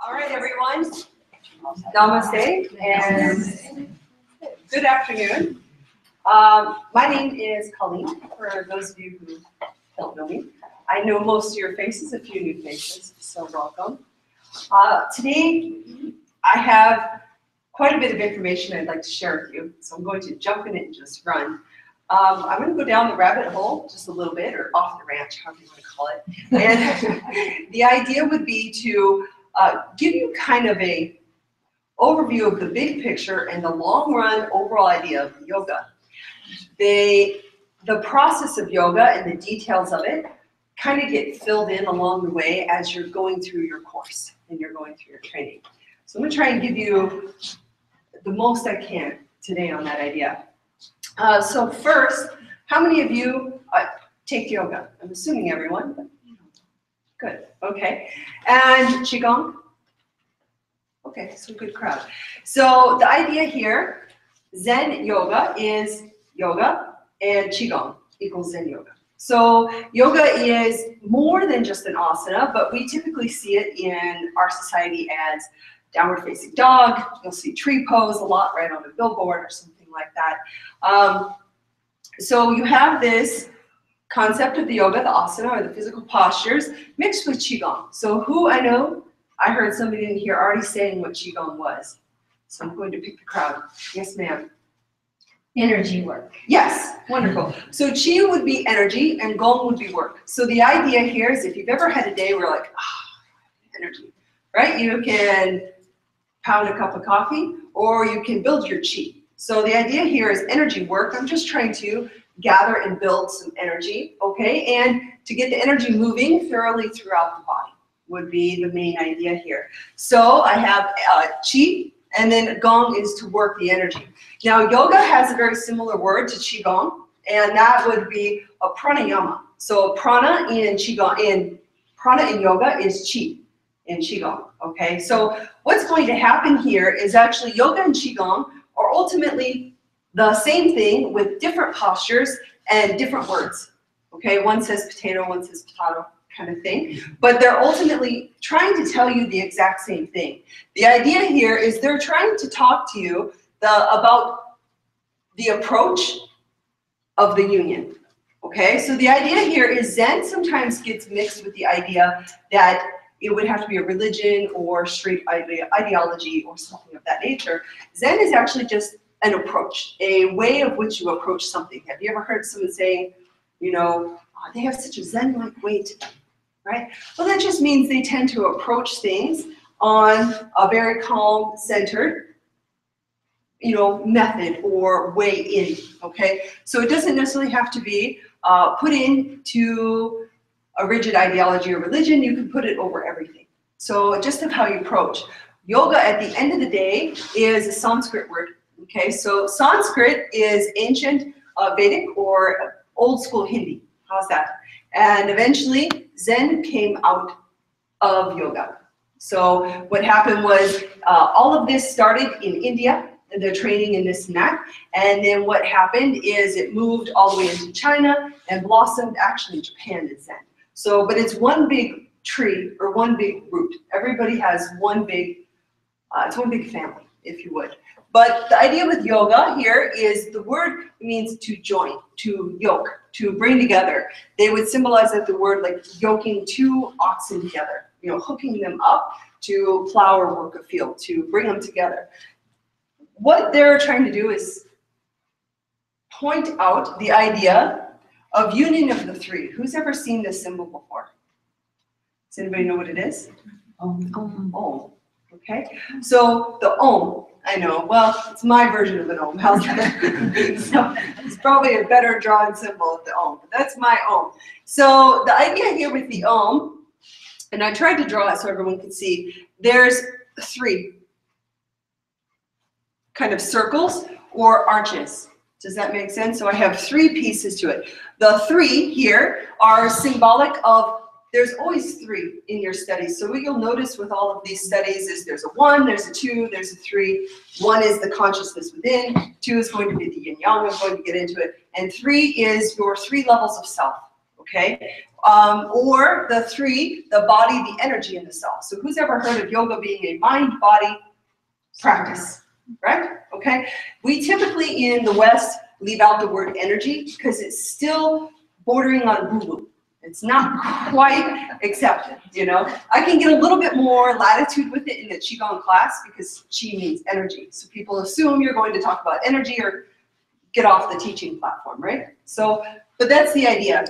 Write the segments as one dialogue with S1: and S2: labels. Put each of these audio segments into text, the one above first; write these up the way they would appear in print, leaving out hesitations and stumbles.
S1: All right, everyone. Namaste and good afternoon. My name is Colleen, for those of you who don't know me. I know most of your faces, a few new faces, so welcome. Today, I have quite a bit of information I'd like to share with you, so I'm going to jump in it and just run. I'm going to go down the rabbit hole just a little bit, or off the ranch, however you want to call it. And the idea would be to give you kind of a overview of the big picture and the long run overall idea of yoga. The process of yoga and the details of it kind of get filled in along the way as you're going through your course and you're going through your training. So I'm going to try and give you the most I can today on that idea. So first, how many of you take yoga? I'm assuming everyone, but good, okay. And qigong? Okay, so good crowd. So the idea here, Zen Yoga is yoga and qigong equals Zen Yoga. So yoga is more than just an asana, but we typically see it in our society as downward facing dog. You'll see tree pose a lot right on a billboard or something like that. So you have this concept of the yoga, the asana, or the physical postures, mixed with qigong. So who I know, I heard somebody in here already saying what qigong was. So I'm going to pick the crowd. Yes, ma'am.
S2: Energy work.
S1: Yes, wonderful. So qi would be energy and gong would be work. So the idea here is if you've ever had a day where you're like, energy, right? You can pound a cup of coffee or you can build your qi. So the idea here is energy work. I'm just trying to gather and build some energy, okay? And to get the energy moving thoroughly throughout the body would be the main idea here. So I have qi, and then gong is to work the energy. Now yoga has a very similar word to qigong, and that would be a pranayama. So prana in qigong, prana in yoga is qi in qigong, okay? So what's going to happen here is actually yoga and qigong are ultimately the same thing with different postures and different words, okay? One says potato, one says potato, kind of thing, but they're ultimately trying to tell you the exact same thing. The idea here is they're trying to talk to you about the approach of the union, okay? So the idea here is Zen sometimes gets mixed with the idea that it would have to be a religion or straight ideology or something of that nature. Zen is actually just an approach, a way of which you approach something. Have you ever heard someone saying, you know, oh, they have such a Zen-like way to them, right? Well, that just means they tend to approach things on a very calm, centered, you know, method or way in, okay? So it doesn't necessarily have to be put into a rigid ideology or religion. You can put it over everything. So just of how you approach. Yoga at the end of the day is a Sanskrit word, okay? So Sanskrit is ancient Vedic or old school Hindi. How's that? And eventually Zen came out of yoga. So what happened was all of this started in India, the training in this and that, and then what happened is it moved all the way into China and blossomed actually in Japan as Zen. So, but it's one big tree or one big root. Everybody has one big, it's one big family, if you would. But the idea with yoga here is the word means to join, to yoke, to bring together. They would symbolize that the word like yoking two oxen together, you know, hooking them up to plow or work a field, to bring them together. What they're trying to do is point out the idea of union of the three. Who's ever seen this symbol before? Does anybody know what it is? Om. Okay. So the Om, I know. Well, it's my version of an Om. How's that? So it's probably a better drawn symbol of the Om. But that's my Om. So the idea here with the Om, and I tried to draw it so everyone could see, there's three kind of circles or arches. Does that make sense? So I have three pieces to it. The three here are symbolic of, there's always three in your studies. So what you'll notice with all of these studies is there's a 1, there's a 2, there's a 3. 1 is the consciousness within, 2 is going to be the yin yang, I'm going to get into it, and 3 is your 3 levels of self. okay? Or the 3, the body, the energy, and the self. So who's ever heard of yoga being a mind-body practice, right? Okay. We typically in the West leave out the word energy because it's still bordering on woo-woo. It's not quite accepted, you know. I can get a little bit more latitude with it in the qigong class because qi means energy. So people assume you're going to talk about energy or get off the teaching platform, right? So, but that's the idea.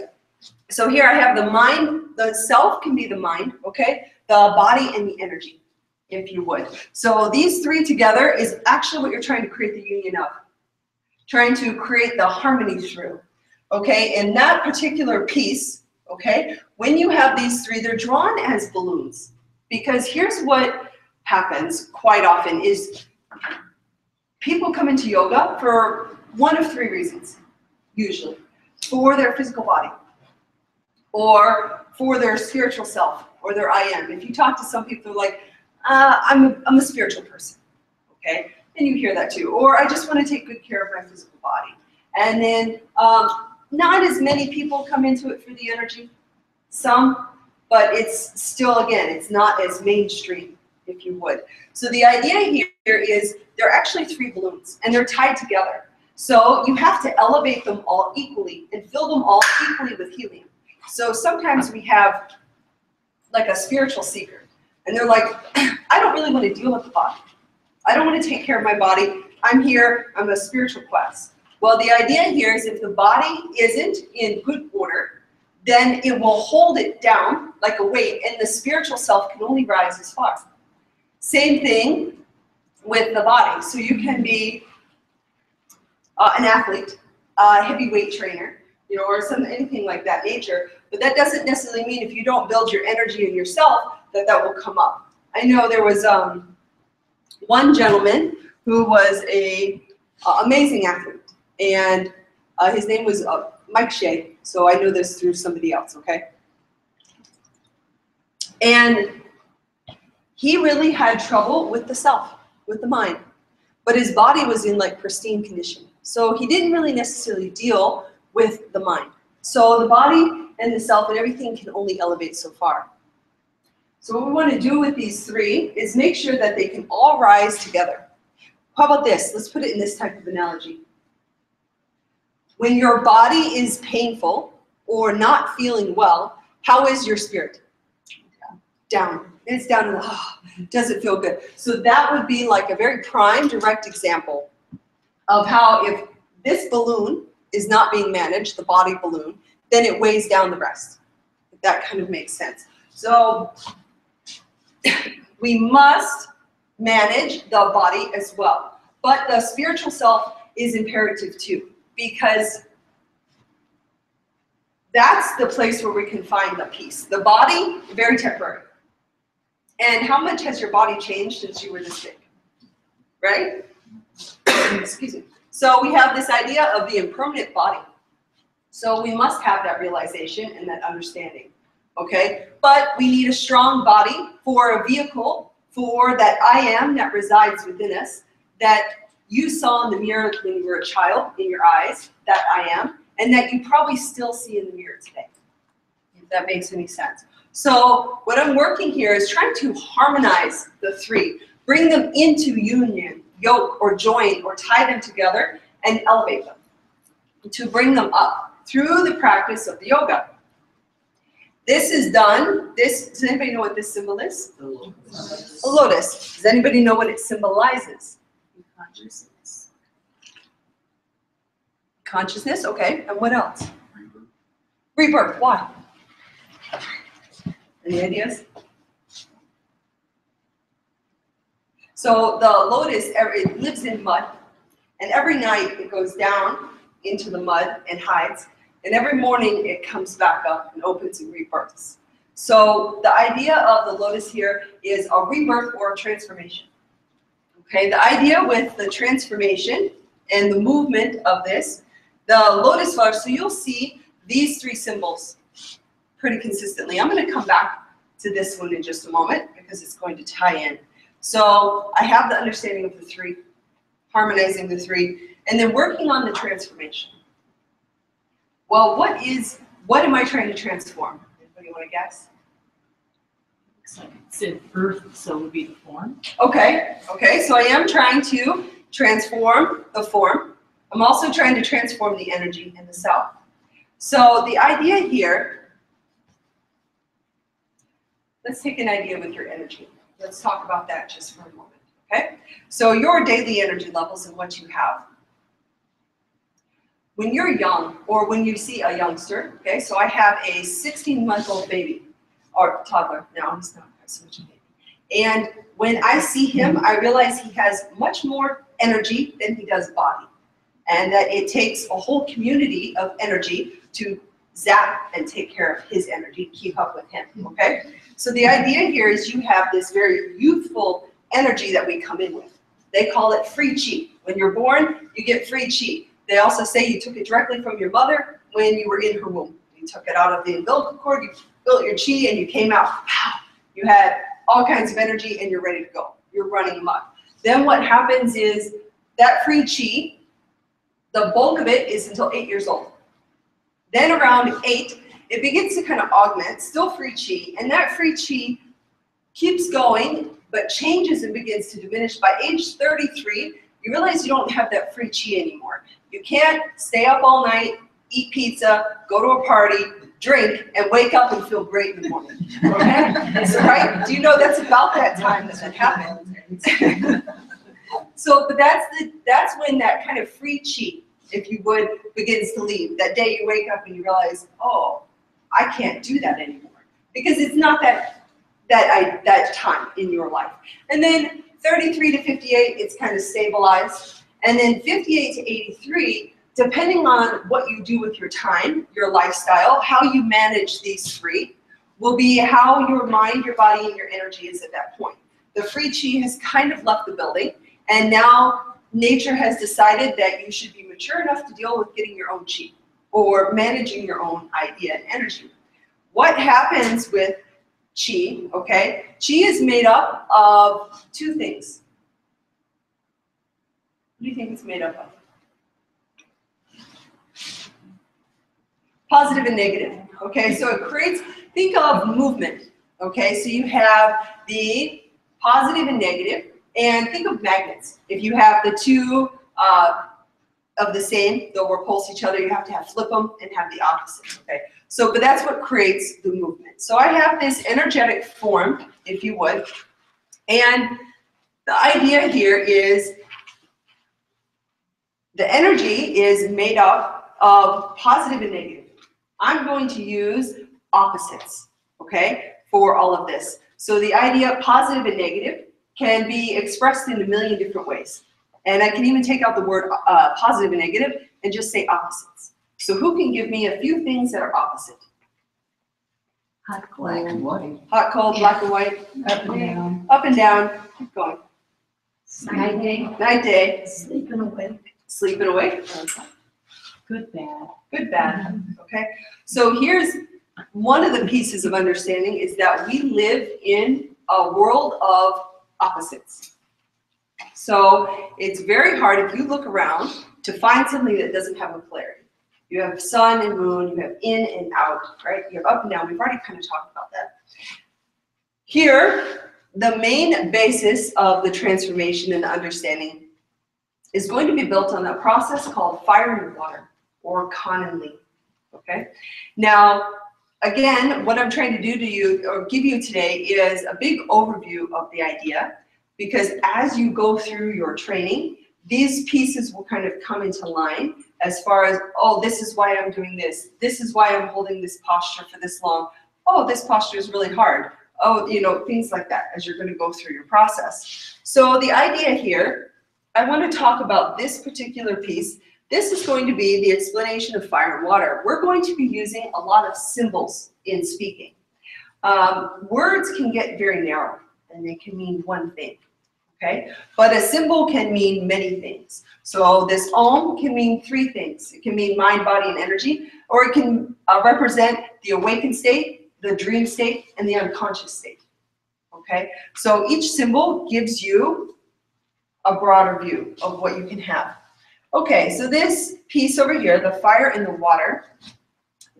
S1: So here I have the mind, the self can be the mind, okay? The body and the energy, if you would. So these 3 together is actually what you're trying to create the union of. Trying to create the harmony through, okay? And that particular piece, okay, when you have these 3, they're drawn as balloons. Because here's what happens quite often is people come into yoga for one of 3 reasons, usually. For their physical body, or for their spiritual self, or their I am. If you talk to some people, they're like, I'm a spiritual person, okay? And you hear that too. Or I just want to take good care of my physical body. And then not as many people come into it for the energy, some, but it's still, again, it's not as mainstream, if you would. So the idea here is they're actually 3 balloons, and they're tied together. So you have to elevate them all equally and fill them all equally with helium. So sometimes we have like a spiritual seeker, and they're like, I don't really want to deal with the body. I don't want to take care of my body. I'm here, I'm a spiritual quest. Well, the idea here is if the body isn't in good order, then it will hold it down like a weight, and the spiritual self can only rise as far. Same thing with the body. So you can be an athlete, a heavyweight trainer, you know, or anything like that nature, but that doesn't necessarily mean if you don't build your energy in yourself that that will come up. I know there was one gentleman who was a amazing athlete, and his name was Mike Shea, so I know this through somebody else, okay? And he really had trouble with the self, with the mind, but his body was in like pristine condition. So he didn't really necessarily deal with the mind. So the body and the self and everything can only elevate so far. So what we want to do with these 3 is make sure that they can all rise together. How about this? Let's put it in this type of analogy. When your body is painful or not feeling well, how is your spirit? Down. It's down and doesn't feel good. So that would be like a very prime, direct example of how if this balloon is not being managed, the body balloon, then it weighs down the rest. If that kind of makes sense. So we must manage the body as well. But the spiritual self is imperative too, because that's the place where we can find the peace. The body, very temporary. And how much has your body changed since you were this big? Right? Excuse me. So we have this idea of the impermanent body. So we must have that realization and that understanding. Okay? But we need a strong body for a vehicle for that I am that resides within us, that you saw in the mirror when you were a child, in your eyes, that I am, and that you probably still see in the mirror today, if that makes any sense. So what I'm working here is trying to harmonize the 3, bring them into union, yoke, or join, or tie them together, and elevate them, to bring them up through the practice of the yoga. This is done. Does anybody know what this symbol is? A lotus. Does anybody know what it symbolizes? Consciousness. Consciousness, okay. And what else? Rebirth. Why? Any ideas? So the lotus, it lives in mud, and every night it goes down into the mud and hides, and every morning it comes back up and opens and rebirths. So the idea of the lotus here is a rebirth or a transformation. Okay, the idea with the transformation and the movement of this, the lotus flower, so you'll see these 3 symbols pretty consistently. I'm going to come back to this one in just a moment because it's going to tie in. So I have the understanding of the 3, harmonizing the 3, and then working on the transformation. Well, what is What am I trying to transform? Anybody want to guess?
S3: Looks like it said earth, so it would be the form.
S1: Okay, so I am trying to transform the form. I'm also trying to transform the energy in the cell. So the idea here, let's take an idea with your energy. Let's talk about that just for a moment, okay? So your daily energy levels and what you have. When you're young, or when you see a youngster, okay, so I have a 16-month-old baby, or toddler, now he's not so much a baby. And when I see him, I realize he has much more energy than he does body. And that it takes a whole community of energy to zap and take care of his energy, keep up with him, okay? So the idea here is you have this very youthful energy that we come in with. They call it free chi. When you're born, you get free chi. They also say you took it directly from your mother when you were in her womb. You took it out of the umbilical cord, you built your chi, and you came out. You had all kinds of energy, and you're ready to go. You're running amok. Then what happens is that free chi, the bulk of it is until 8 years old. Then around 8, it begins to kind of augment, still free chi, and that free chi keeps going, but changes and begins to diminish. By age 33, you realize you don't have that free chi anymore. You can't stay up all night, eat pizza, go to a party, drink, and wake up and feel great in the morning. Okay? So, right? Do you know that's about that time that happens? So, but that's when that kind of free chi, if you would, begins to leave. That day you wake up and you realize, oh, I can't do that anymore. Because it's not that time in your life. And then 33 to 58, it's kind of stabilized. And then 58 to 83, depending on what you do with your time, your lifestyle, how you manage these three, will be how your mind, your body, and your energy is at that point. The free chi has kind of left the building, and now nature has decided that you should be mature enough to deal with getting your own chi, or managing your own idea and energy. What happens with chi, okay? Chi is made up of two things. What do you think it's made up of? Positive and negative, okay? So it creates, think of movement, okay? So you have the positive and negative, and think of magnets. If you have the two of the same, they'll repulse each other. You have to flip them and have the opposite, okay? So, but that's what creates the movement. So I have this energetic form, if you would, and the idea here is the energy is made up of positive and negative. I'm going to use opposites, okay, for all of this. So the idea of positive and negative can be expressed in a million different ways. And I can even take out the word positive and negative and just say opposites. So who can give me a few things that are opposite?
S3: Hot, black, and white.
S1: Hot, cold, black and white.
S3: Up and down.
S1: Up and down. Keep going.
S2: Night, day.
S1: Night, day.
S3: Sleep and awake.
S1: Sleep and awake.
S3: Good, bad.
S1: Good, bad. Okay. So here's one of the pieces of understanding is that we live in a world of opposites. So it's very hard if you look around to find something that doesn't have a polarity. You have sun and moon, you have in and out, right? You have up and down. We've already kind of talked about that. Here, the main basis of the transformation and the understanding is going to be built on a process called fire and water, or Kananli, okay? Now, again, what I'm trying to do to you, or give you today, is a big overview of the idea, because as you go through your training, these pieces will kind of come into line as far as, oh, this is why I'm doing this. This is why I'm holding this posture for this long. Oh, this posture is really hard. Oh, you know, things like that as you're going to go through your process. So the idea here, I want to talk about this particular piece. This is going to be the explanation of fire and water. We're going to be using a lot of symbols in speaking. Words can get very narrow, and they can mean one thing. Okay? But a symbol can mean many things. So this Om can mean three things. It can mean mind, body, and energy, or it can represent the awakened state, the dream state, and the unconscious state. Okay? So each symbol gives you a broader view of what you can have. Okay, so this piece over here, the fire and the water,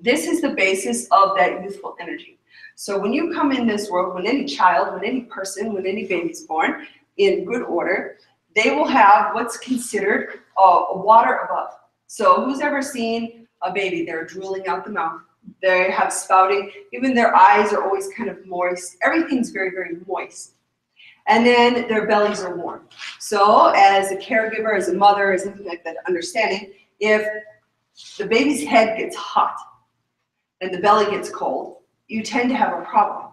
S1: This is the basis of that youthful energy. So when you come in this world, when any child, when any person, when any baby is born in good order, they will have what's considered water above. So who's ever seen a baby? They're drooling out the mouth. They have spouting. Even their eyes are always kind of moist. Everything's very, very moist. And then their bellies are warm. So as a caregiver, as a mother, as something like that, understanding, if the baby's head gets hot and the belly gets cold, you tend to have a problem.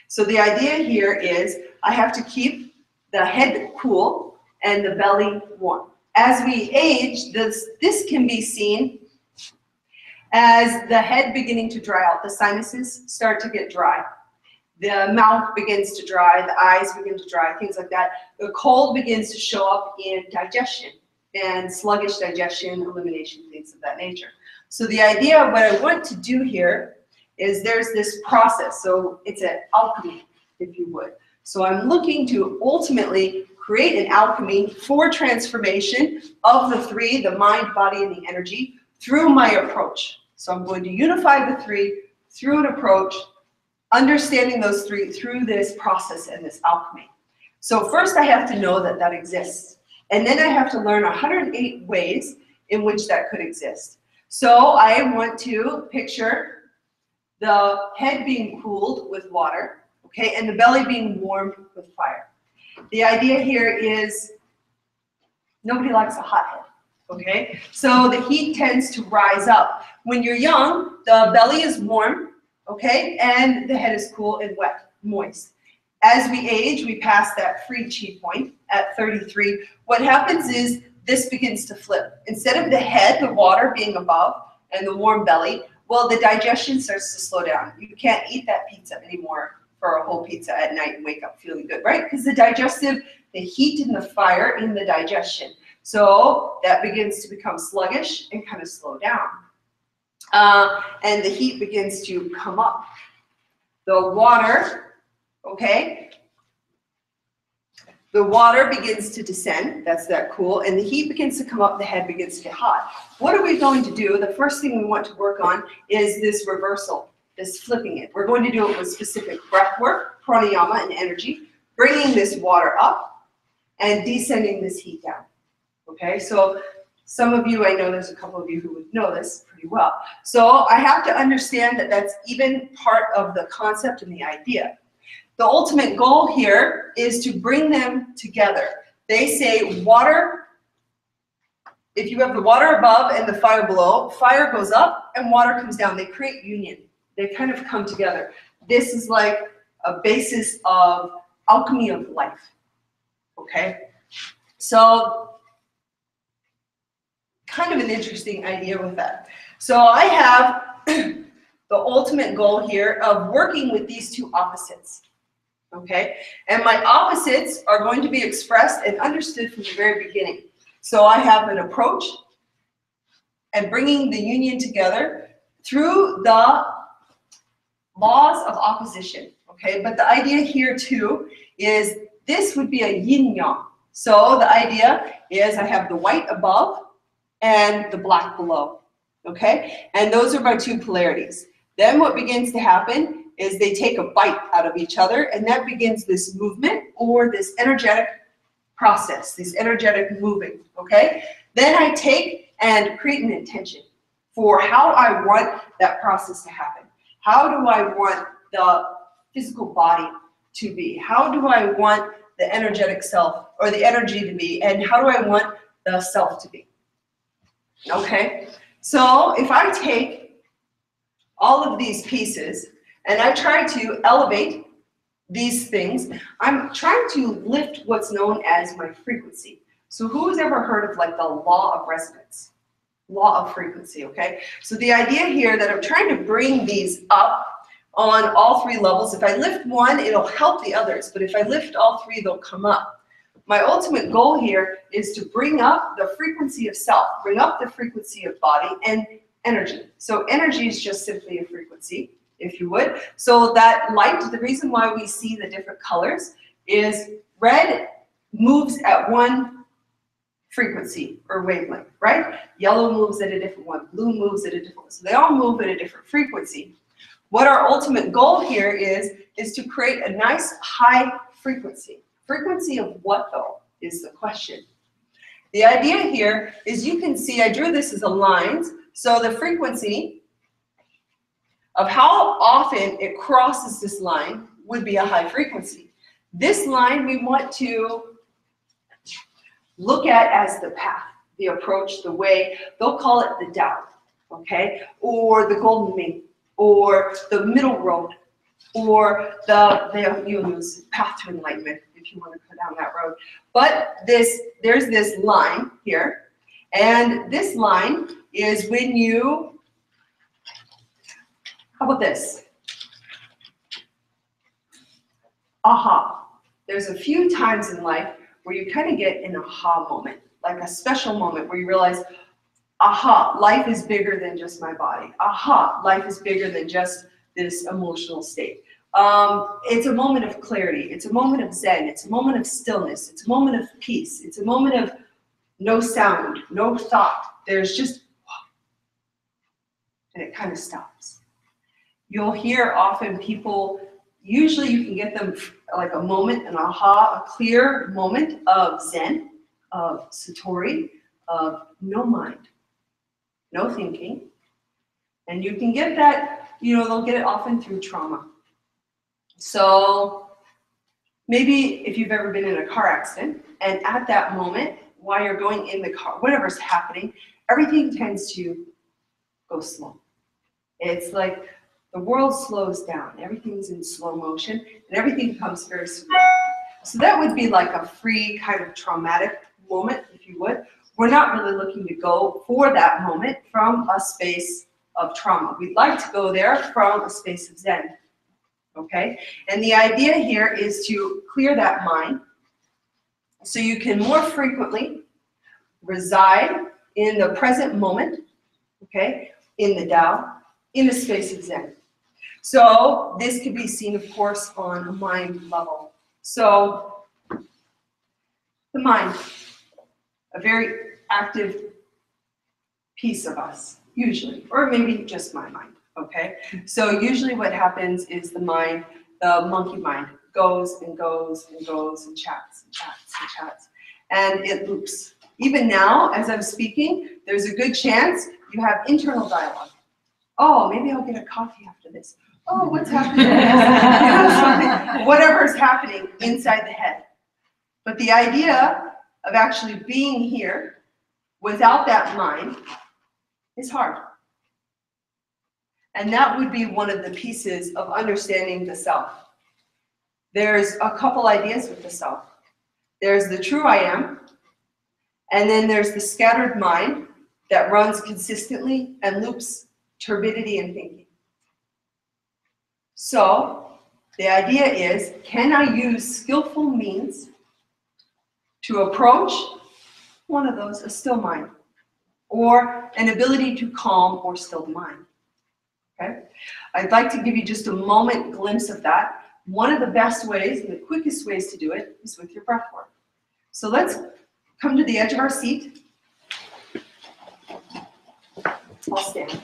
S1: So the idea here is I have to keep the head cool and the belly warm. As we age, this can be seen as the head beginning to dry out. The sinuses start to get dry. The mouth begins to dry, the eyes begin to dry, things like that. The cold begins to show up in digestion and sluggish digestion, elimination, things of that nature. So the idea of what I want to do here is there's this process. So it's an alchemy, if you would. So I'm looking to ultimately create an alchemy for transformation of the three, the mind, body, and the energy, through my approach. So I'm going to unify the three through an approach, understanding those three through this process and this alchemy. So first I have to know that that exists. And then I have to learn 108 ways in which that could exist. So I want to picture the head being cooled with water, okay, and the belly being warmed with fire. The idea here is nobody likes a hot head, okay? So the heat tends to rise up. When you're young, the belly is warm, okay, and the head is cool and wet, moist. As we age, we pass that free chi point at 33. What happens is this begins to flip. Instead of the head, the water being above, and the warm belly, well, the digestion starts to slow down. You can't eat that pizza anymore for a whole pizza at night and wake up feeling good, right? Because the heat and the fire in the digestion. So that begins to become sluggish and kind of slow down. And the heat begins to come up. The water, okay? The water begins to descend, that's that cool, and the heat begins to come up, the head begins to get hot. What are we going to do? The first thing we want to work on is this reversal, this flipping it. We're going to do it with specific breath work, pranayama and energy, bringing this water up and descending this heat down. Okay, so some of you, I know there's a couple of you who would know this pretty well. So I have to understand that that's even part of the concept and the idea. The ultimate goal here is to bring them together. They say water, if you have the water above and the fire below, fire goes up and water comes down. They create union. They kind of come together. This is like a basis of alchemy of life. Okay? So, kind of an interesting idea with that. So I have the ultimate goal here of working with these two opposites. Okay, and my opposites are going to be expressed and understood from the very beginning. So I have an approach and bringing the union together through the laws of opposition. Okay, but the idea here too is this would be a yin yang. So the idea is I have the white above and the black below. Okay, and those are my two polarities. Then what begins to happen is they take a bite out of each other, and that begins this movement or this energetic process, this energetic moving, okay? Then I take and create an intention for how I want that process to happen. How do I want the physical body to be? How do I want the energetic self or the energy to be? And how do I want the self to be? Okay, so if I take all of these pieces and I try to elevate these things, I'm trying to lift what's known as my frequency. So who's ever heard of like the law of resonance? Law of frequency, okay? So the idea here that I'm trying to bring these up on all three levels. If I lift one, it'll help the others, but if I lift all three, they'll come up. My ultimate goal here is to bring up the frequency of self, bring up the frequency of body and energy. So energy is just simply a frequency, if you would. So that light, the reason why we see the different colors is red moves at one frequency or wavelength, right? Yellow moves at a different one, blue moves at a different one. So they all move at a different frequency. What our ultimate goal here is to create a nice high frequency. Frequency of what though is the question. The idea here is you can see, I drew this as a line, so the frequency of how often it crosses this line would be a high frequency. This line we want to look at as the path, the approach, the way. They'll call it the Tao, okay? Or the Golden Mean, or the middle road, or the use path to enlightenment, if you want to go down that road. But there's this line here, and this line is when you, how about this? Aha. There's a few times in life where you kind of get an aha moment, like a special moment where you realize, aha, life is bigger than just my body. Aha, life is bigger than just this emotional state. It's a moment of clarity. It's a moment of Zen. It's a moment of stillness. It's a moment of peace. It's a moment of no sound, no thought. There's just, and it kind of stops. You'll hear often people, usually you can get them like a moment, an aha, a clear moment of Zen, of Satori, of no mind, no thinking. And you can get that, they'll get it often through trauma. So maybe if you've ever been in a car accident, and at that moment, while you're going in the car, whatever's happening, everything tends to go slow. It's like the world slows down. Everything's in slow motion, and everything becomes very smooth. So that would be like a free kind of traumatic moment, if you would. We're not really looking to go for that moment from a space of trauma. We'd like to go there from a space of Zen. Okay? And the idea here is to clear that mind so you can more frequently reside in the present moment, okay, in the Tao, in the space of Zen. So this could be seen, of course, on a mind level. So the mind, a very active piece of us, usually, or maybe just my mind, okay? So usually what happens is the mind, the monkey mind, goes and goes and goes and chats and chats and chats, and it loops. Even now, as I'm speaking, there's a good chance you have internal dialogue. Oh, maybe I'll get a coffee after this. Oh, what's happening? Something, whatever's happening inside the head. But the idea of actually being here without that mind is hard. And that would be one of the pieces of understanding the self. There's a couple ideas with the self. There's the true I am, and then there's the scattered mind that runs consistently and loops turbidity and thinking. So the idea is, can I use skillful means to approach one of those, a still mind, or an ability to calm or still the mind? Okay? I'd like to give you just a moment glimpse of that. One of the best ways and the quickest ways to do it is with your breath work. So let's come to the edge of our seat. I'll stand.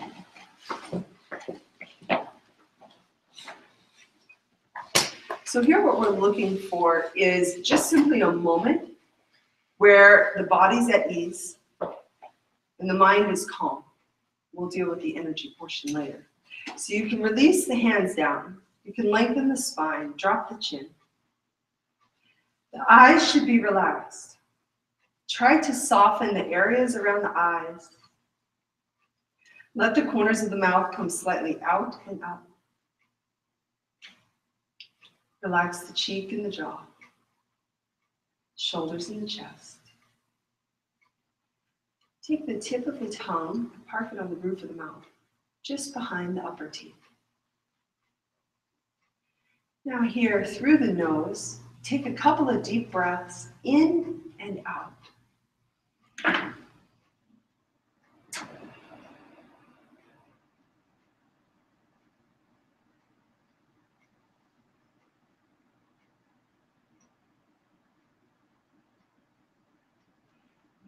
S1: So here what we're looking for is just simply a moment where the body's at ease and the mind is calm. We'll deal with the energy portion later. So you can release the hands down. You can lengthen the spine, drop the chin. The eyes should be relaxed. Try to soften the areas around the eyes. Let the corners of the mouth come slightly out and up. Relax the cheek and the jaw, shoulders and the chest. Take the tip of the tongue and park it on the roof of the mouth, just behind the upper teeth. Now here, through the nose, take a couple of deep breaths in and out.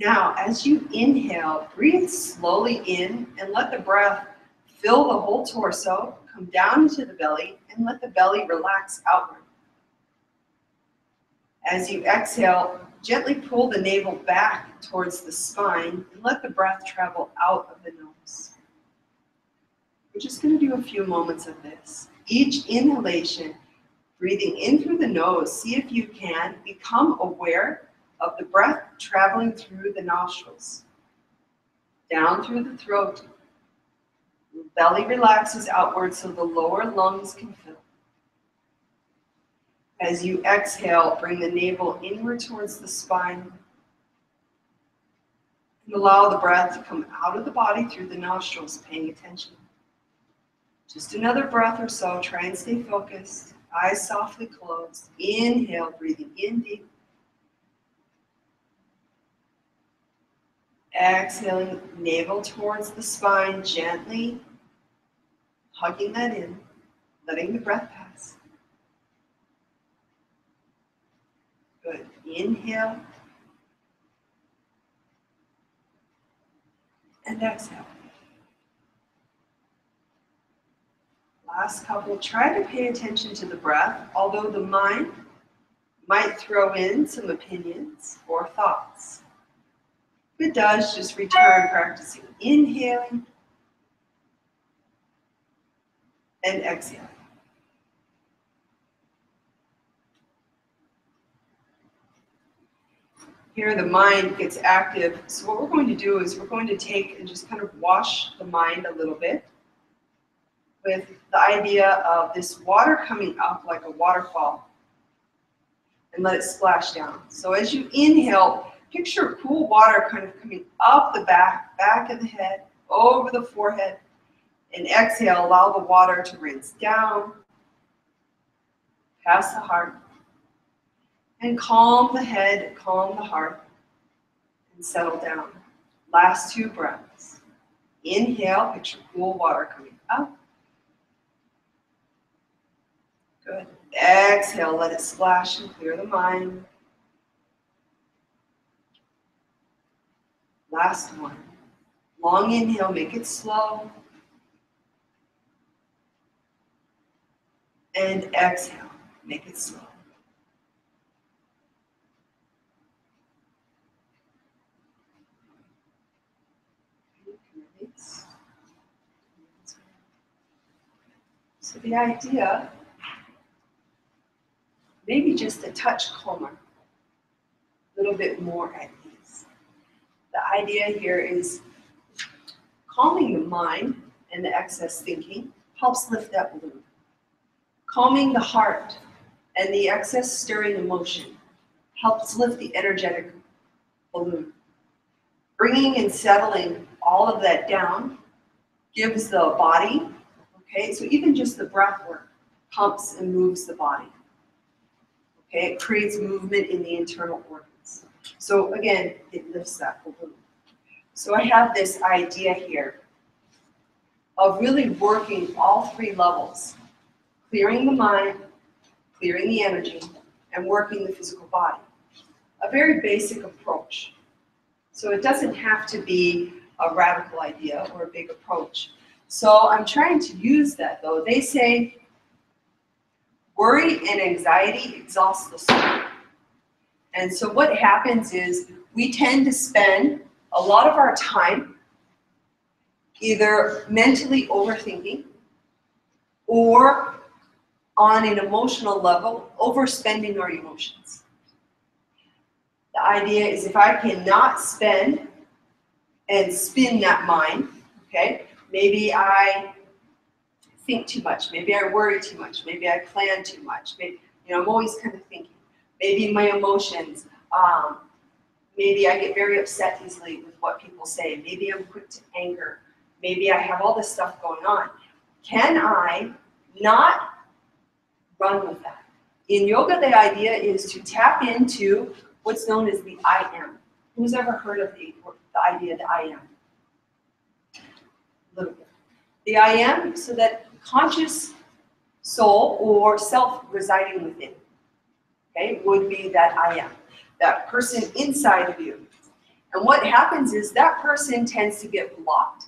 S1: Now, as you inhale, breathe slowly in and let the breath fill the whole torso, come down into the belly, and let the belly relax outward. As you exhale, gently pull the navel back towards the spine and let the breath travel out of the nose. We're just going to do a few moments of this. Each inhalation, breathing in through the nose, see if you can become aware of the breath traveling through the nostrils, down through the throat. The belly relaxes outward so the lower lungs can fill. As you exhale, bring the navel inward towards the spine and allow the breath to come out of the body through the nostrils, paying attention. Just another breath or so. Try and stay focused. Eyes softly closed. Inhale, breathing in deep. Exhaling, navel towards the spine, gently hugging that in, letting the breath pass. Good. Inhale and exhale. Last couple, try to pay attention to the breath, although the mind might throw in some opinions or thoughts. If it does, just return practicing inhaling and exhaling. Here the mind gets active, so what we're going to do is we're going to take and just kind of wash the mind a little bit with the idea of this water coming up like a waterfall and let it splash down. So as you inhale, picture cool water kind of coming up the back of the head, over the forehead, and exhale, allow the water to rinse down, past the heart, and calm the head, calm the heart, and settle down. Last two breaths. Inhale, picture cool water coming up. Good. Exhale, let it splash and clear the mind. Last one. Long inhale, make it slow. And exhale, make it slow. So the idea, maybe just a touch calmer, a little bit more at ease. The idea here is calming the mind and the excess thinking helps lift that balloon. Calming the heart and the excess stirring emotion helps lift the energetic balloon. Bringing and settling all of that down gives the body, okay, so even just the breath work pumps and moves the body. Okay, it creates movement in the internal organs. So again, it lifts that balloon. So I have this idea here of really working all three levels. Clearing the mind, clearing the energy, and working the physical body. A very basic approach. So it doesn't have to be a radical idea or a big approach. So I'm trying to use that though. They say worry and anxiety exhaust the soul. And so what happens is we tend to spend a lot of our time either mentally overthinking or on an emotional level, overspending our emotions. The idea is if I cannot spend and spin that mind, okay, maybe I think too much, maybe I worry too much, maybe I plan too much, maybe, I'm always kind of thinking. Maybe my emotions, maybe I get very upset easily with what people say, maybe I'm quick to anger, maybe I have all this stuff going on. Can I not run with that? In yoga, the idea is to tap into what's known as the I am. Who's ever heard of the idea of the I am? A little bit. The I am, so that conscious soul or self residing within, okay, would be that I am, that person inside of you. And what happens is that person tends to get blocked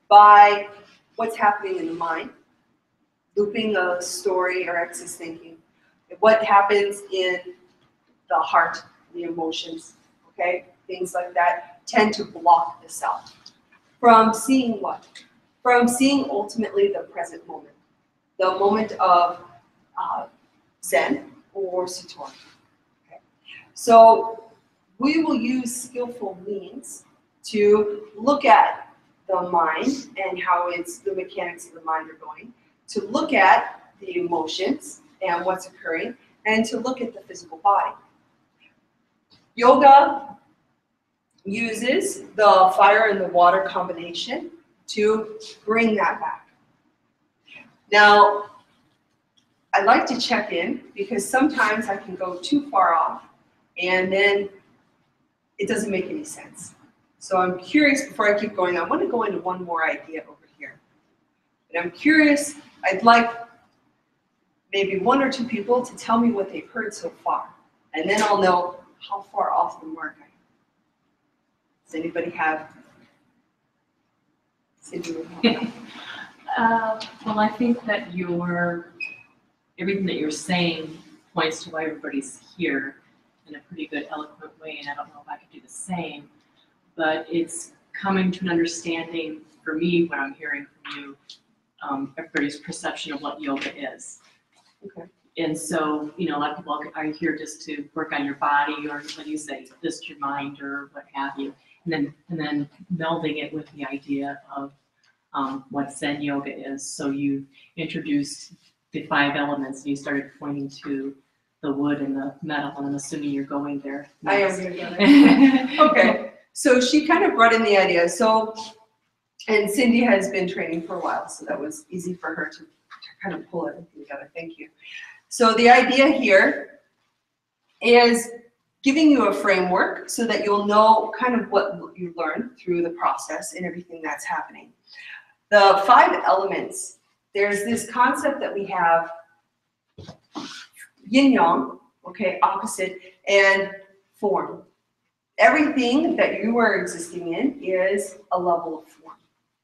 S1: by what's happening in the mind, looping a story or excess thinking, what happens in the heart, the emotions, okay? Things like that tend to block the self from seeing what? From seeing ultimately the present moment, the moment of Zen or Satori. Okay? So we will use skillful means to look at the mind and how the mechanics of the mind are going, to look at the emotions and what's occurring, and to look at the physical body. Yoga uses the fire and the water combination to bring that back. Now, I like to check in because sometimes I can go too far off and then it doesn't make any sense. So I'm curious, before I keep going, I want to go into one more idea over here. And I'm curious, I'd like maybe one or two people to tell me what they've heard so far. And then I'll know how far off the mark I am. Does anybody have?
S3: Well, I think that everything that you're saying points to why everybody's here in a pretty good, eloquent way, and I don't know if I could do the same, but it's coming to an understanding, for me, what I'm hearing from you, everybody's perception of what yoga is.
S1: Okay.
S3: And so, a lot of people are here just to work on your body, or what do you say, just your mind, or what have you, and then melding it with the idea of what Zen Yoga is. So you introduced the 5 elements, and you started pointing to the wood and the metal, and I'm assuming you're going there next.
S1: I am going there. Okay, so she kind of brought in the idea. So, and Cindy has been training for a while, so that was easy for her to kind of pull everything together. Thank you. So the idea here is giving you a framework so that you'll know kind of what you learned through the process and everything that's happening. The 5 elements, there's this concept that we have, yin-yang, okay, opposite, and form. Everything that you are existing in is a level of form,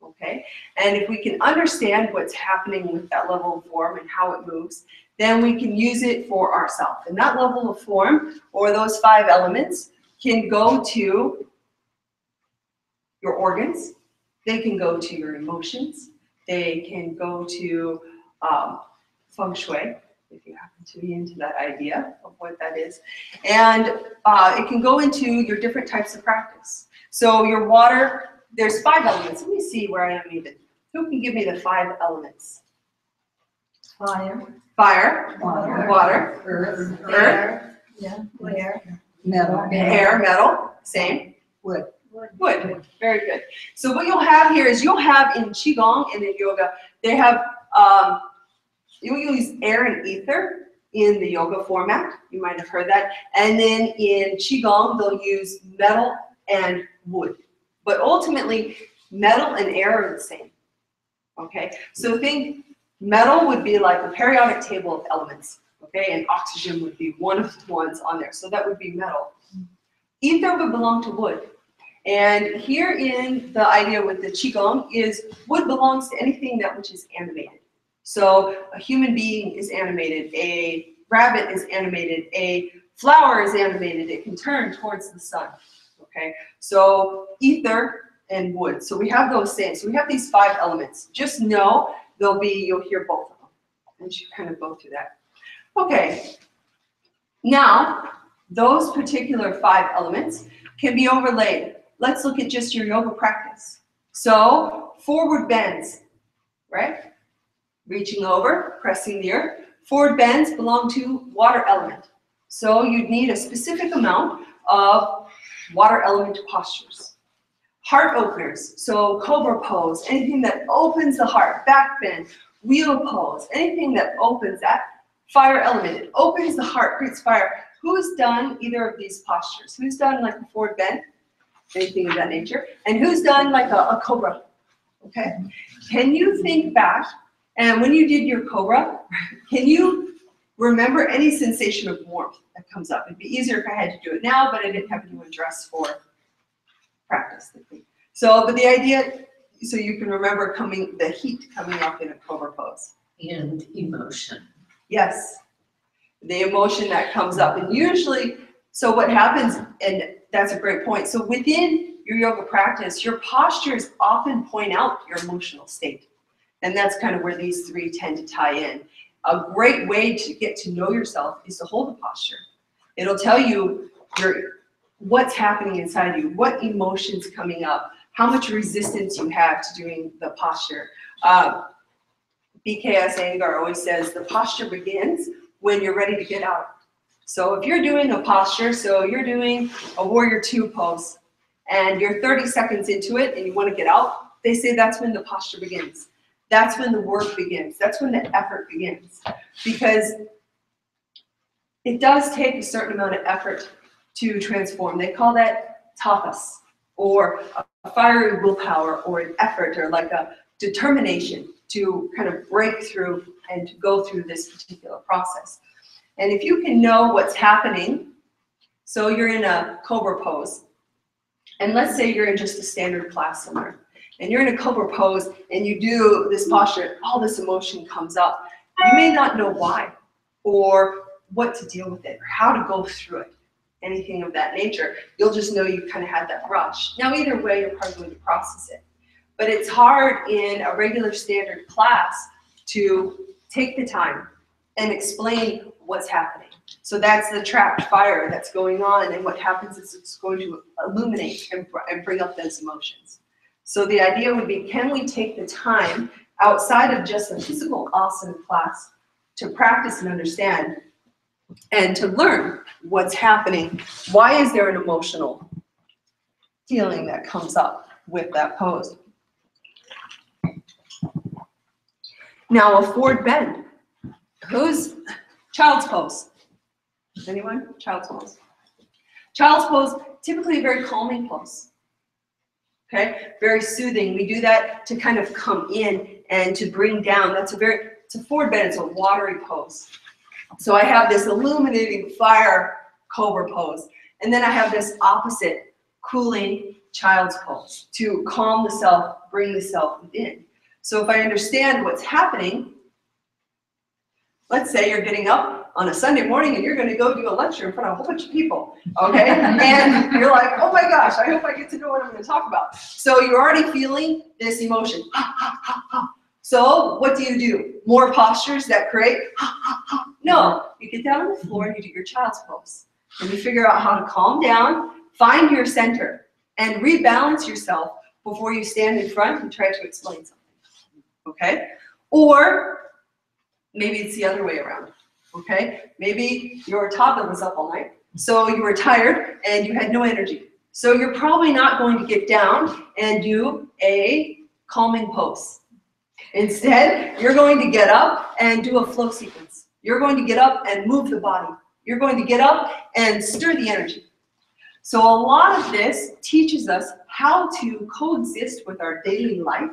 S1: okay? And if we can understand what's happening with that level of form and how it moves, then we can use it for ourselves. And that level of form, or those 5 elements, can go to your organs, they can go to your emotions, they can go to feng shui, if you happen to be into that idea of what that is. And it can go into your different types of practice. So your water, there's 5 elements. Let me see where I am even. Who can give me the 5 elements? Fire, water, earth, air, metal, same. Wood. Very good. So what you'll have here is you'll have in qigong and in yoga, they have, you'll use air and ether in the yoga format. You might have heard that. And then in qigong, they'll use metal and wood. But ultimately, metal and air are the same. Okay? So think metal would be like a periodic table of elements. Okay? And oxygen would be one of the ones on there. So that would be metal. Ether would belong to wood. And here in the idea with the qigong is wood belongs to anything that which is animated. So a human being is animated, a rabbit is animated, a flower is animated, it can turn towards the sun. Okay, so ether and wood. So we have those things. So we have these 5 elements. Just know you'll hear both of them. And you kind of go through that. Okay, now those particular 5 elements can be overlaid. Let's look at just your yoga practice. So forward bends, right? Reaching over, pressing the earth. Forward bends belong to water element. So you'd need a specific amount of water element postures. Heart openers, so cobra pose, anything that opens the heart, back bend, wheel pose, anything that opens that. Fire element, it opens the heart, creates fire. Who's done either of these postures? Who's done like a forward bend? Anything of that nature? And who's done like a cobra? Okay? Can you think back, and when you did your cobra, can you remember any sensation of warmth that comes up? It'd be easier if I had to do it now, but I didn't have anyone dressed for practice. So, but the idea, so you can remember the heat coming up in a cobra pose.
S2: And emotion.
S1: Yes, the emotion that comes up. And usually, so what happens, and that's a great point. So within your yoga practice, your postures often point out your emotional state. And that's kind of where these three tend to tie in. A great way to get to know yourself is to hold a posture. It'll tell you what's happening inside you, what emotions coming up, how much resistance you have to doing the posture. BKS Iyengar always says the posture begins when you're ready to get out. So if you're doing a posture, so you're doing a warrior two pose, and you're 30 seconds into it and you want to get out, they say that's when the posture begins. That's when the work begins. That's when the effort begins. Because it does take a certain amount of effort to transform. They call that tapas, or a fiery willpower, or an effort, or like a determination to kind of break through and to go through this particular process. And if you can know what's happening, so you're in a cobra pose, and let's say you're in just a standard class somewhere, and you're in a cobra pose and you do this posture, all this emotion comes up. You may not know why, or what to deal with it, or how to go through it, anything of that nature. You'll just know you kind of had that rush. Now either way, you're probably going to process it. But it's hard in a regular standard class to take the time and explain what's happening. So that's the trapped fire that's going on, and what happens is it's going to illuminate and bring up those emotions. So the idea would be, can we take the time outside of just a physical asana class to practice and understand and to learn what's happening? Why is there an emotional feeling that comes up with that pose? Now a forward bend. Who's child's pose? Anyone? Child's pose. Child's pose, typically a very calming pose. Okay, very soothing. We do that to kind of come in and to bring down. It's a forward bend, it's a watery pose. So I have this illuminating fire cobra pose, and then I have this opposite cooling child's pose to calm the self, bring the self within. So if I understand what's happening, let's say you're getting up on a Sunday morning and you're going to go do a lecture in front of a whole bunch of people, okay? And you're like, oh my gosh, I hope I get to know what I'm going to talk about. So you're already feeling this emotion. So what do? More postures that create? No, you get down on the floor and you do your child's pose. And you figure out how to calm down, find your center, and rebalance yourself before you stand in front and try to explain something, okay? Or maybe it's the other way around, okay? Maybe your toddler was up all night, so you were tired and you had no energy. So you're probably not going to get down and do a calming pose. Instead, you're going to get up and do a flow sequence. You're going to get up and move the body. You're going to get up and stir the energy. So a lot of this teaches us how to coexist with our daily life,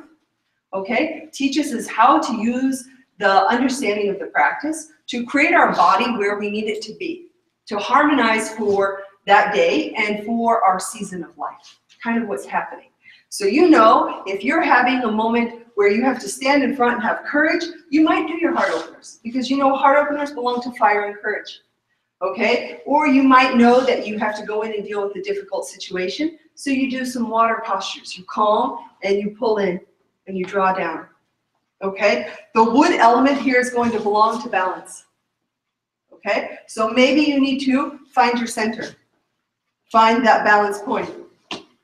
S1: okay? Teaches us how to use the understanding of the practice to create our body where we need it to be, to harmonize for that day and for our season of life, kind of what's happening. So you know, if you're having a moment where you have to stand in front and have courage, you might do your heart openers, because you know heart openers belong to fire and courage, okay? Or you might know that you have to go in and deal with a difficult situation, so you do some water postures. You calm and you pull in and you draw down. Okay, the wood element here is going to belong to balance. Okay, so maybe you need to find your center, find that balance point.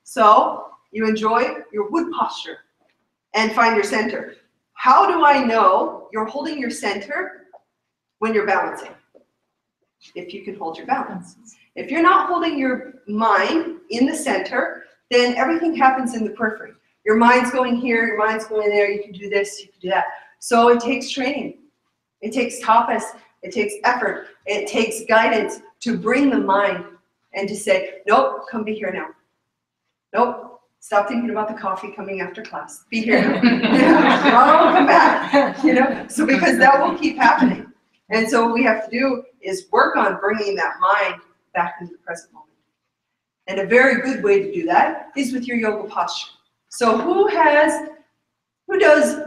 S1: So you enjoy your wood posture and find your center. How do I know you're holding your center when you're balancing? If you can hold your balance. If you're not holding your mind in the center, then everything happens in the periphery. Your mind's going here, your mind's going there, you can do this, you can do that. So it takes training. It takes tapas, it takes effort, it takes guidance to bring the mind and to say, nope, come be here now. Nope, stop thinking about the coffee coming after class. Be here now. Tomorrow, come back. You know, so because that will keep happening. And so what we have to do is work on bringing that mind back into the present moment. And a very good way to do that is with your yoga posture. So who does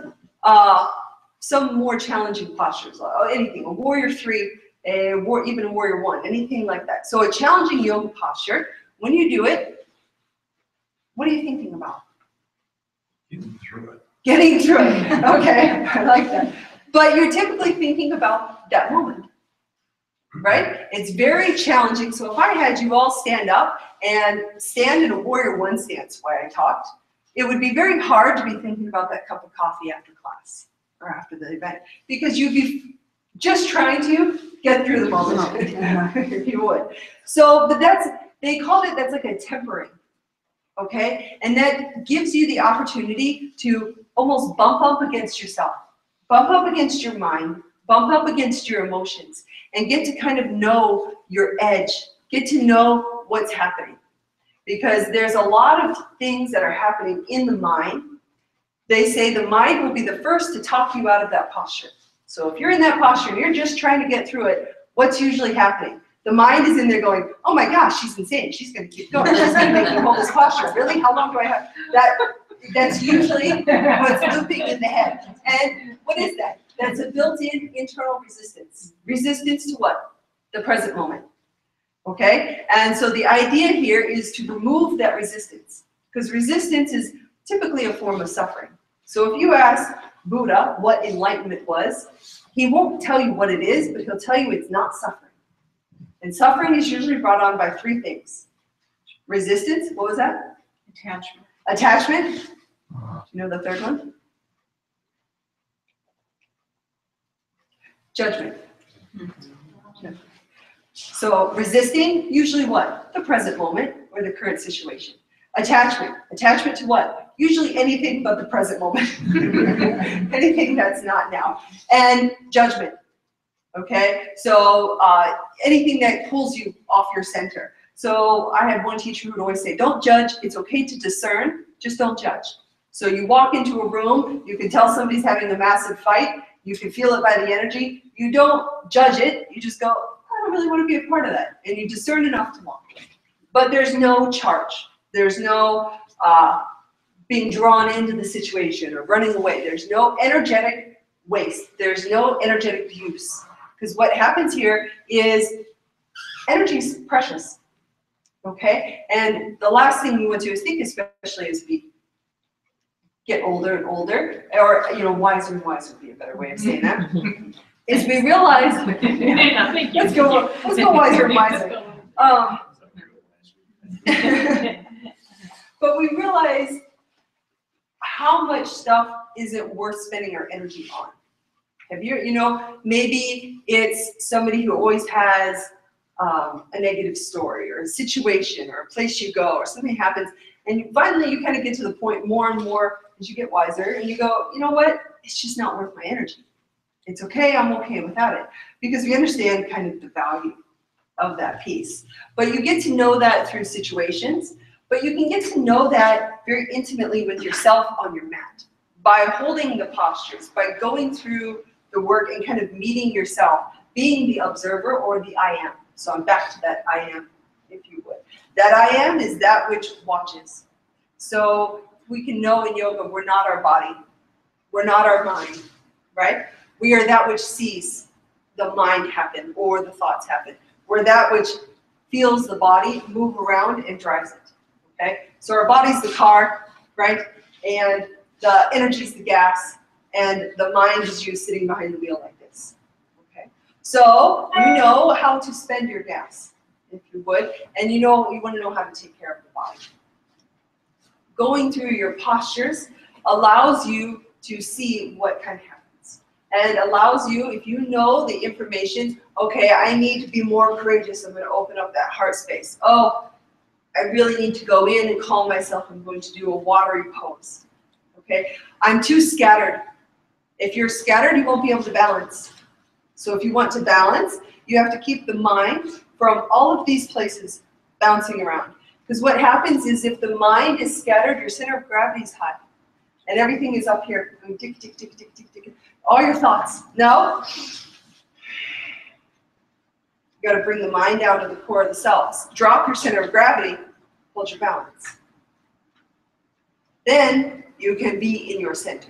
S1: some more challenging postures? Anything, a warrior 3, even a warrior 1, anything like that. So a challenging yoga posture, when you do it, what are you thinking about?
S4: Getting through it.
S1: Getting through it. Okay, I like that. But you're typically thinking about that moment, right? It's very challenging. So if I had you all stand up and stand in a warrior 1 stance while I talked, it would be very hard to be thinking about that cup of coffee after class or after the event, because you'd be just trying to get through the moment, if you would. So, but they called it, that's like a tempering, okay? And that gives you the opportunity to almost bump up against yourself, bump up against your mind, bump up against your emotions, and get to kind of know your edge, get to know what's happening. Because there's a lot of things that are happening in the mind. They say the mind will be the first to talk you out of that posture. So if you're in that posture and you're just trying to get through it, what's usually happening? The mind is in there going, oh my gosh, she's insane. She's going to keep going. She's going to make me hold this posture. Really? How long do I have? That's usually what's looping in the head. And what is that? That's a built-in internal resistance. Resistance to what? The present moment. Okay? And so the idea here is to remove that resistance, because resistance is typically a form of suffering. So if you ask Buddha what enlightenment was, he won't tell you what it is, but he'll tell you it's not suffering. And suffering is usually brought on by 3 things. Resistance, what was that?
S3: Attachment.
S1: Attachment. Do you know the third one? Judgment. So resisting, usually what? The present moment or the current situation. Attachment. Attachment to what? Usually anything but the present moment. Anything that's not now. And judgment. Okay? So anything that pulls you off your center. So I had one teacher who would always say, don't judge. It's okay to discern. Just don't judge. So you walk into a room, you can tell somebody's having a massive fight. You can feel it by the energy. You don't judge it. You just go, I don't really want to be a part of that. And you discern enough to walk. But there's no charge. There's no being drawn into the situation or running away. There's no energetic waste. There's no energetic use. Because what happens here is energy is precious. Okay? And the last thing we want to do is think, especially as we get older and older, or wiser and wiser would be a better way of saying that, is we realize, let's go wiser and wiser. But we realize how much stuff isn't worth spending our energy on. Have you, maybe it's somebody who always has a negative story or a situation or a place you go or something happens, and finally you kind of get to the point more and more as you get wiser, and you go, you know what, it's just not worth my energy. It's okay, I'm okay without it. Because we understand kind of the value of that piece. But you get to know that through situations, but you can get to know that very intimately with yourself on your mat. By holding the postures, by going through the work and kind of meeting yourself, being the observer or the I am. So I'm back to that I am, if you would. That I am is that which watches. So we can know in yoga we're not our body, we're not our mind, right? We are that which sees the mind happen or the thoughts happen. We're that which feels the body move around and drives it, okay? So our body's the car, right? And the energy's the gas, and the mind is you sitting behind the wheel like this, okay? So you know how to spend your gas, if you would, and you want to know how to take care of the body. Going through your postures allows you to see what kind of happens, and allows you, if you know the information, okay, I need to be more courageous, I'm going to open up that heart space. Oh, I really need to go in and calm myself, I'm going to do a watery pose. Okay, I'm too scattered. If you're scattered, you won't be able to balance. So if you want to balance, you have to keep the mind from all of these places bouncing around. Because what happens is if the mind is scattered, your center of gravity is high. And everything is up here. Tick, tick, tick, tick, tick, tick. All your thoughts. No. You got to bring the mind down to the core of the self. Drop your center of gravity, hold your balance. Then you can be in your center.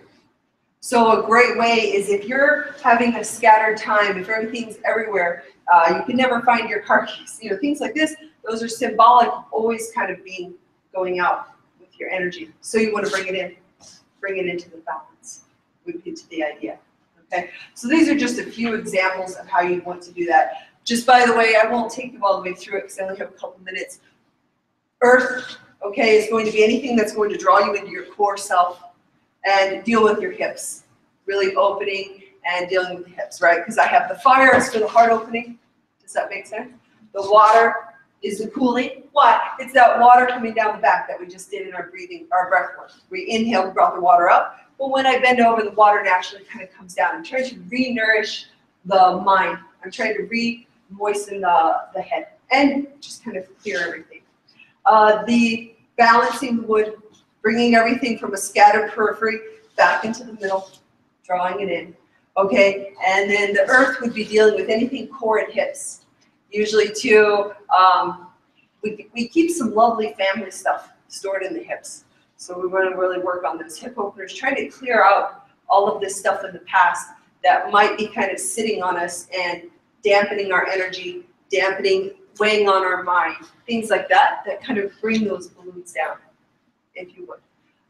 S1: So a great way is if you're having a scattered time, if everything's everywhere, you can never find your car keys, you know, things like this, those are symbolic of always kind of going out with your energy. So you want to bring it into the balance, into the idea. Okay, so these are just a few examples of how you want to do that. Just by the way, I won't take you all the way through it because I only have a couple minutes. Earth, okay, is going to be anything that's going to draw you into your core self and deal with your hips. Really opening and dealing with the hips, right? Because I have the fire is for the heart opening. Does that make sense? The water is the cooling. Why? It's that water coming down the back that we just did in our breathing, our breath work. We inhaled, brought the water up. But when I bend over, the water naturally kind of comes down. I'm trying to re-nourish the mind. I'm trying to re-moisten the head and just kind of clear everything. The balancing wood, bringing everything from a scattered periphery back into the middle, drawing it in. Okay, and then the earth would be dealing with anything core and hips. Usually too, we keep some lovely family stuff stored in the hips. So we want to really work on those hip openers, trying to clear out all of this stuff in the past that might be kind of sitting on us and dampening our energy, weighing on our mind, things like that, that kind of bring those balloons down, if you would.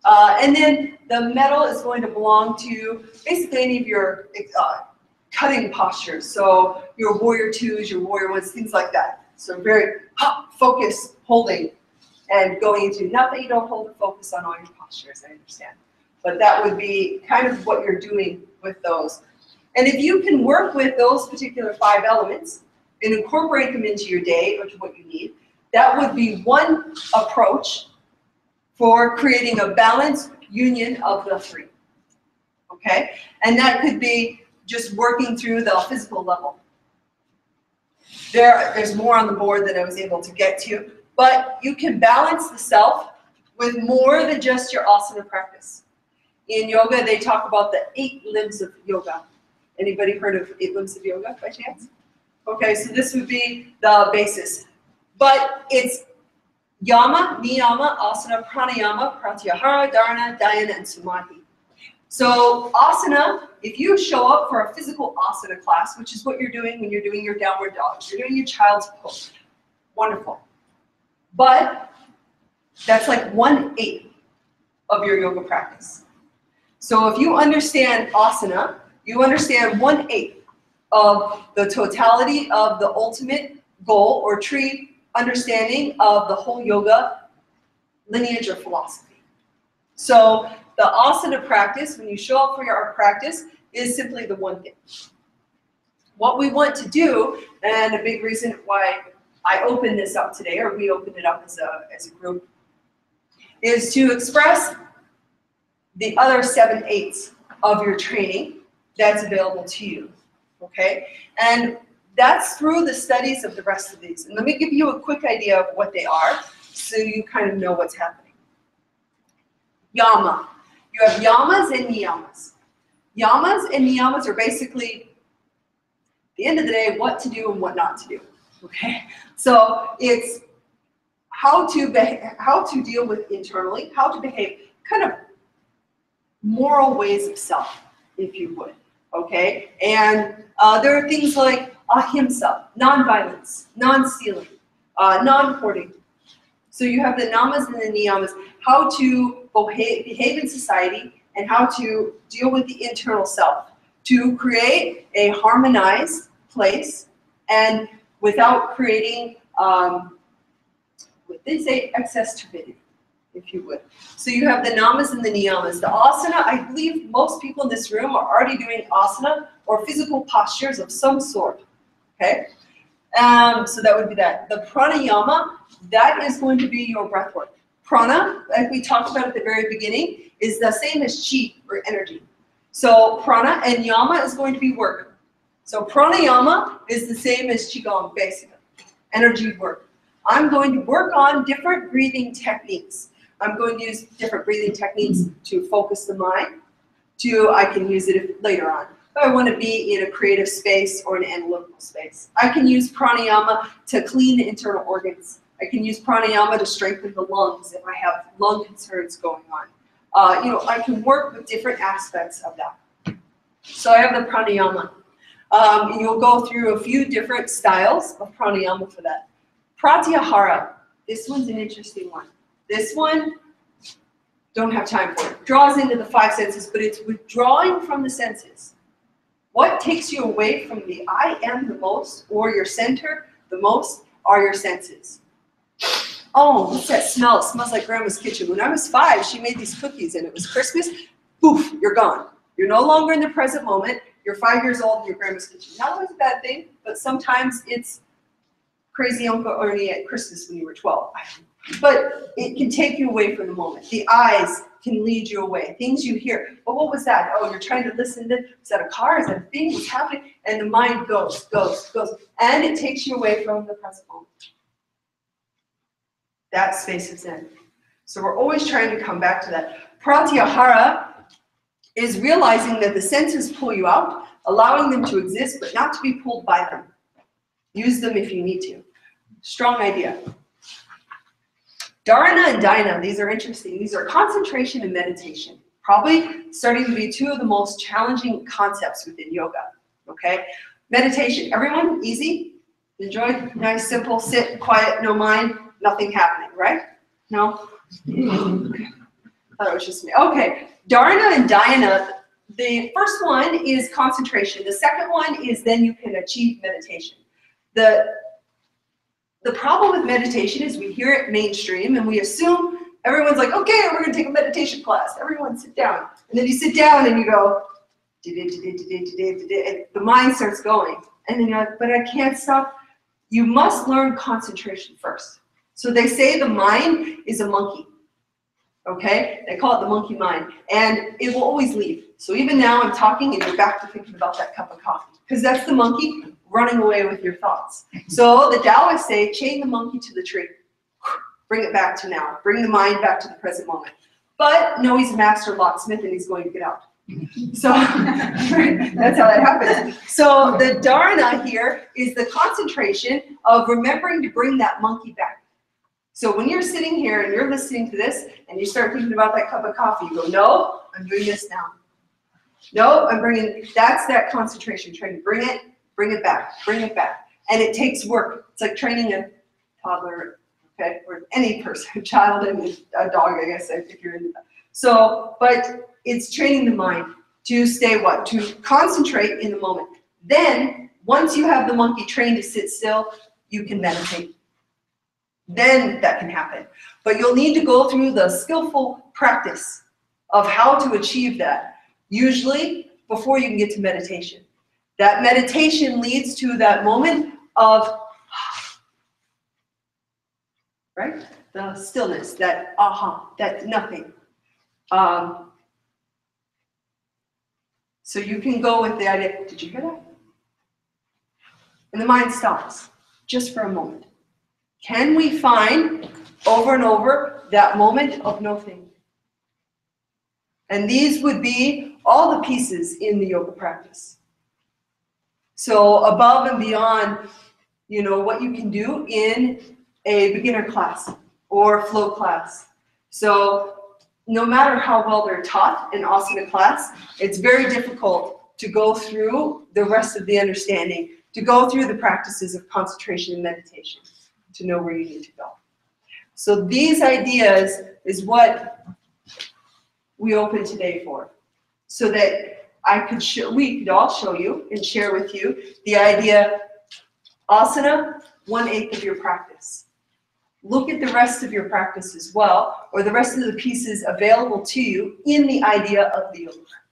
S1: And then the metal is going to belong to basically any of your cutting postures. So your warrior twos, your warrior ones, things like that. So very focus, holding, and going into, not that you don't hold the focus on all your postures, I understand. But that would be kind of what you're doing with those. And if you can work with those particular 5 elements and incorporate them into your day or to what you need, that would be one approach for creating a balanced union of the 3. Okay? And that could be just working through the physical level. There's more on the board that I was able to get to, but you can balance the self with more than just your asana practice. In yoga, they talk about the 8 limbs of yoga. Anybody heard of 8 limbs of yoga by chance? Okay, so this would be the basis. But it's yama, niyama, asana, pranayama, pratyahara, dharana, dhyana, and samadhi. So asana, if you show up for a physical asana class, which is what you're doing when you're doing your downward dog, you're doing your child's pose, wonderful. But that's like 1/8 of your yoga practice. So if you understand asana, you understand 1/8 of the totality of the ultimate goal or tree understanding of the whole yoga lineage or philosophy. So the asana practice, when you show up for your practice, is simply the one thing. What we want to do, and a big reason why I opened this up today, or we opened it up as a group, is to express the other 7/8 of your training that's available to you, okay? And that's through the studies of the rest of these. And let me give you a quick idea of what they are, so you kind of know what's happening. Yama. You have yamas and niyamas. Yamas and niyamas are basically, at the end of the day, what to do and what not to do, okay? So it's how to deal with internally, how to behave, kind of moral ways of self, if you would, okay? And there are things like ahimsa, non-violence, non-stealing, non-hoarding. So you have the namas and the niyamas, how to behave in society and how to deal with the internal self to create a harmonized place and without creating, what they say, excess turbidity, if you would. So you have the namas and the niyamas. The asana, I believe most people in this room are already doing asana or physical postures of some sort, okay? So that would be that. The pranayama, that is going to be your breath work. Prana, like we talked about at the very beginning, is the same as chi, or energy. So prana and yama is going to be work. So pranayama is the same as qigong, basically, energy work. I'm going to work on different breathing techniques. I'm going to use different breathing techniques to focus the mind, I can use it later on. If I want to be in a creative space or an analytical space. I can use pranayama to clean the internal organs. I can use pranayama to strengthen the lungs if I have lung concerns going on. I can work with different aspects of that. So I have the pranayama. You'll go through a few different styles of pranayama for that. Pratyahara, this one's an interesting one. This one, don't have time for it. Draws into the 5 senses, but it's withdrawing from the senses. What takes you away from the I am the most, or your center the most, are your senses. Oh, what's that smell? It smells like Grandma's kitchen. When I was 5, she made these cookies and it was Christmas. Poof, you're gone. You're no longer in the present moment. You're 5 years old in your grandma's kitchen. Not always a bad thing, but sometimes it's crazy Uncle Ernie at Christmas when you were 12. But it can take you away from the moment. The eyes can lead you away. Things you hear. But what was that? Oh, you're trying to listen to, is that a car? Is that a thing? What's happening? And the mind goes. And it takes you away from the present moment. That space of Zen. So we're always trying to come back to that. Pratyahara is realizing that the senses pull you out, allowing them to exist, but not to be pulled by them. Use them if you need to. Strong idea. Dharana and dhyana, these are interesting. These are concentration and meditation. Probably starting to be 2 of the most challenging concepts within yoga. Okay? Meditation. Everyone, easy? Enjoy? Nice, simple, sit, quiet, no mind, nothing happening, right? No? Thought it was just me. Okay. Dharana and dhyana, the first one is concentration. The second one is then you can achieve meditation. The problem with meditation is we hear it mainstream and we assume everyone's like, okay, we're going to take a meditation class. Everyone sit down. And then you sit down and you go, and the mind starts going. And then you're like, but I can't stop. You must learn concentration first. So they say the mind is a monkey. Okay? They call it the monkey mind. And it will always leave. So even now I'm talking and you're back to thinking about that cup of coffee. Because that's the monkey running away with your thoughts. So the Taoists say, chain the monkey to the tree. Bring it back to now. Bring the mind back to the present moment. But no, he's a master locksmith and he's going to get out. So that's how that happens. So the dharana here is the concentration of remembering to bring that monkey back. So when you're sitting here and you're listening to this and you start thinking about that cup of coffee, you go, no, I'm doing this now. No, I'm bringing, that's that concentration, trying to bring it back. And it takes work. It's like training a toddler, okay, or any person, a child and a dog, I guess, if you're into that. So, but it's training the mind to stay what? To concentrate in the moment. Then, once you have the monkey trained to sit still, you can meditate. Then that can happen. But you'll need to go through the skillful practice of how to achieve that, usually before you can get to meditation. That meditation leads to that moment of, right? The stillness, that aha, that nothing. So you can go with the idea, did you hear that? And the mind stops, just for a moment. Can we find, over and over, that moment of nothing? And these would be all the pieces in the yoga practice. So above and beyond, what you can do in a beginner class or flow class. So no matter how well they're taught in asana class, it's very difficult to go through the rest of the understanding, to go through the practices of concentration and meditation, to know where you need to go. So these ideas is what we open today for, so that we could all show you and share with you the idea, asana, 1/8 of your practice. Look at the rest of your practice as well, or the rest of the pieces available to you in the idea of the yoga practice.